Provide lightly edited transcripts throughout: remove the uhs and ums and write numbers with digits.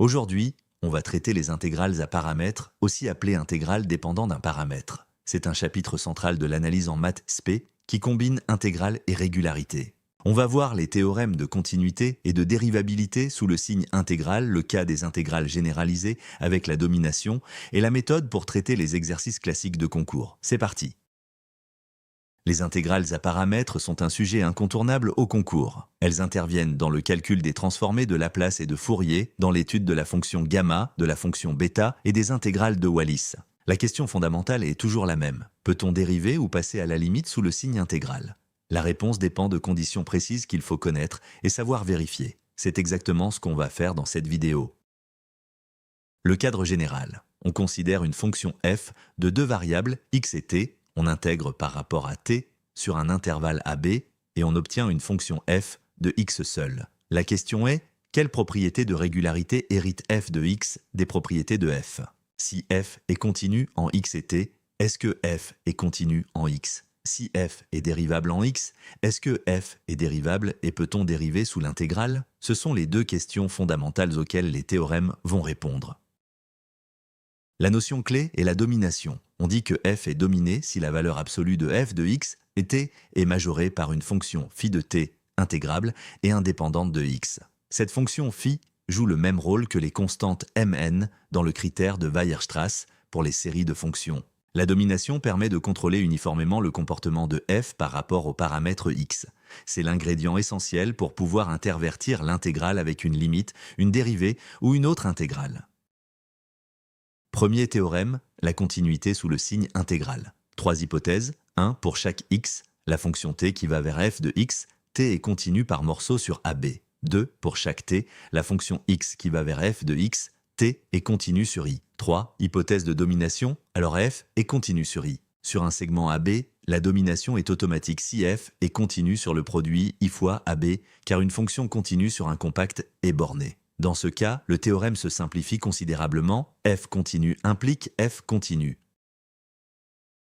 Aujourd'hui, on va traiter les intégrales à paramètres, aussi appelées intégrales dépendant d'un paramètre. C'est un chapitre central de l'analyse en maths spé qui combine intégrale et régularité. On va voir les théorèmes de continuité et de dérivabilité sous le signe intégral, le cas des intégrales généralisées avec la domination et la méthode pour traiter les exercices classiques de concours. C'est parti! Les intégrales à paramètres sont un sujet incontournable au concours. Elles interviennent dans le calcul des transformées de Laplace et de Fourier, dans l'étude de la fonction gamma, de la fonction bêta et des intégrales de Wallis. La question fondamentale est toujours la même. Peut-on dériver ou passer à la limite sous le signe intégral? La réponse dépend de conditions précises qu'il faut connaître et savoir vérifier. C'est exactement ce qu'on va faire dans cette vidéo. Le cadre général. On considère une fonction f de deux variables x et t. On intègre par rapport à t sur un intervalle AB et on obtient une fonction f de x seule. La question est, quelle propriété de régularité hérite f de x des propriétés de f? Si f est continu en x et t, est-ce que f est continu en x? Si f est dérivable en x, est-ce que f est dérivable et peut-on dériver sous l'intégrale? Ce sont les deux questions fondamentales auxquelles les théorèmes vont répondre. La notion clé est la domination. On dit que f est dominé si la valeur absolue de f de x et t est majorée par une fonction phi de t intégrable et indépendante de x. Cette fonction phi joue le même rôle que les constantes mn dans le critère de Weierstrass pour les séries de fonctions. La domination permet de contrôler uniformément le comportement de f par rapport au paramètre x. C'est l'ingrédient essentiel pour pouvoir intervertir l'intégrale avec une limite, une dérivée ou une autre intégrale. Premier théorème, la continuité sous le signe intégral. Trois hypothèses. 1. Pour chaque x, la fonction t qui va vers f de x, t est continue par morceau sur AB. 2. Pour chaque t, la fonction x qui va vers f de x, t est continue sur i. 3. Hypothèse de domination, alors f est continue sur i. Sur un segment AB, la domination est automatique si f est continue sur le produit i fois AB, car une fonction continue sur un compact est bornée. Dans ce cas, le théorème se simplifie considérablement, f continu implique f continu.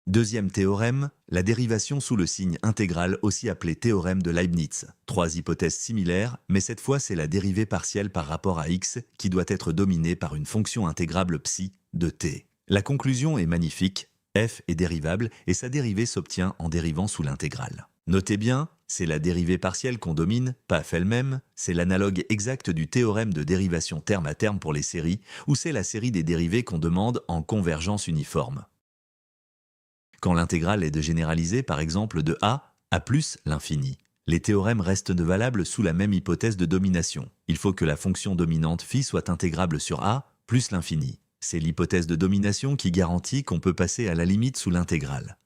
Deuxième théorème, la dérivation sous le signe intégral, aussi appelé théorème de Leibniz. Trois hypothèses similaires, mais cette fois c'est la dérivée partielle par rapport à x qui doit être dominée par une fonction intégrable psi de t. La conclusion est magnifique, f est dérivable et sa dérivée s'obtient en dérivant sous l'intégrale. Notez bien, c'est la dérivée partielle qu'on domine, pas f elle-même, c'est l'analogue exact du théorème de dérivation terme à terme pour les séries, ou c'est la série des dérivées qu'on demande en convergence uniforme. Quand l'intégrale est de généraliser par exemple de a à plus l'infini, les théorèmes restent valables sous la même hypothèse de domination. Il faut que la fonction dominante phi soit intégrable sur a plus l'infini. C'est l'hypothèse de domination qui garantit qu'on peut passer à la limite sous l'intégrale.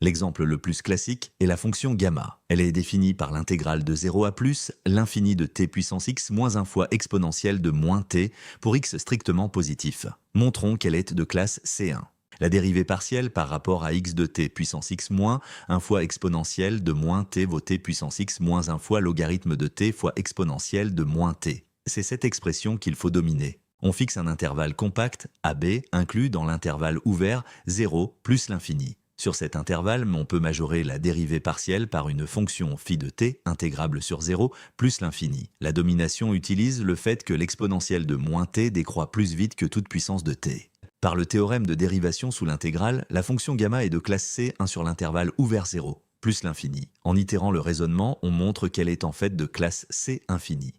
L'exemple le plus classique est la fonction gamma. Elle est définie par l'intégrale de 0 à plus, l'infini de t puissance x moins 1 fois exponentielle de moins t pour x strictement positif. Montrons qu'elle est de classe C1. La dérivée partielle par rapport à x de t puissance x moins 1 fois exponentielle de moins t vaut t puissance x moins 1 fois logarithme de t fois exponentielle de moins t. C'est cette expression qu'il faut dominer. On fixe un intervalle compact, AB, inclus dans l'intervalle ouvert 0 plus l'infini. Sur cet intervalle, on peut majorer la dérivée partielle par une fonction phi de t intégrable sur 0 plus l'infini. La domination utilise le fait que l'exponentielle de moins t décroît plus vite que toute puissance de t. Par le théorème de dérivation sous l'intégrale, la fonction gamma est de classe C 1 sur l'intervalle ouvert 0 plus l'infini. En itérant le raisonnement, on montre qu'elle est en fait de classe C infini.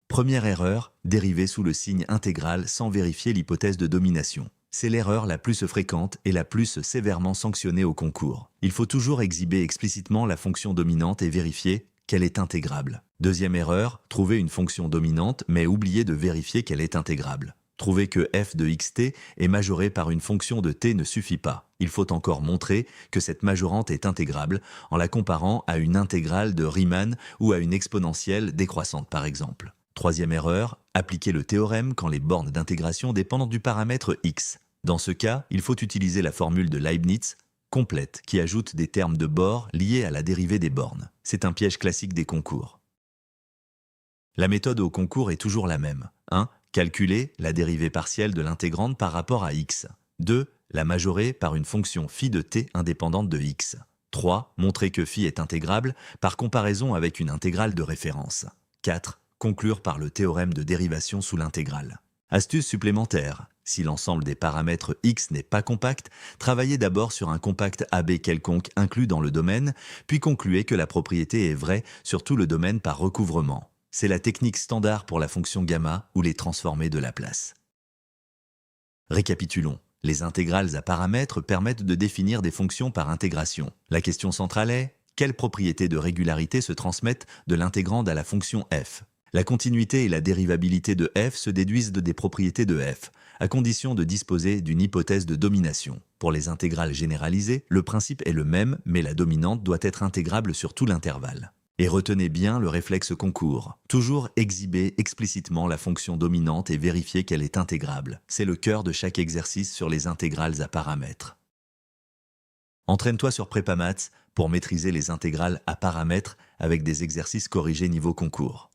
Première erreur, dériver sous le signe intégral sans vérifier l'hypothèse de domination. C'est l'erreur la plus fréquente et la plus sévèrement sanctionnée au concours. Il faut toujours exhiber explicitement la fonction dominante et vérifier qu'elle est intégrable. Deuxième erreur, trouver une fonction dominante mais oublier de vérifier qu'elle est intégrable. Trouver que f de xt est majoré par une fonction de t ne suffit pas. Il faut encore montrer que cette majorante est intégrable en la comparant à une intégrale de Riemann ou à une exponentielle décroissante par exemple. Troisième erreur, appliquer le théorème quand les bornes d'intégration dépendent du paramètre x. Dans ce cas, il faut utiliser la formule de Leibniz complète qui ajoute des termes de bord liés à la dérivée des bornes. C'est un piège classique des concours. La méthode au concours est toujours la même. 1. Calculer la dérivée partielle de l'intégrante par rapport à x. 2. La majorer par une fonction phi de t indépendante de x. 3. Montrer que phi est intégrable par comparaison avec une intégrale de référence. 4. conclure par le théorème de dérivation sous l'intégrale. Astuce supplémentaire, si l'ensemble des paramètres x n'est pas compact, travaillez d'abord sur un compact AB quelconque inclus dans le domaine, puis concluez que la propriété est vraie sur tout le domaine par recouvrement. C'est la technique standard pour la fonction gamma ou les transformés de Laplace. Récapitulons. Les intégrales à paramètres permettent de définir des fonctions par intégration. La question centrale est: quelles propriétés de régularité se transmettent de l'intégrande à la fonction f? La continuité et la dérivabilité de f se déduisent des propriétés de f, à condition de disposer d'une hypothèse de domination. Pour les intégrales généralisées, le principe est le même, mais la dominante doit être intégrable sur tout l'intervalle. Et retenez bien le réflexe concours. Toujours exhiber explicitement la fonction dominante et vérifier qu'elle est intégrable. C'est le cœur de chaque exercice sur les intégrales à paramètres. Entraîne-toi sur PrépaMaths pour maîtriser les intégrales à paramètres avec des exercices corrigés niveau concours.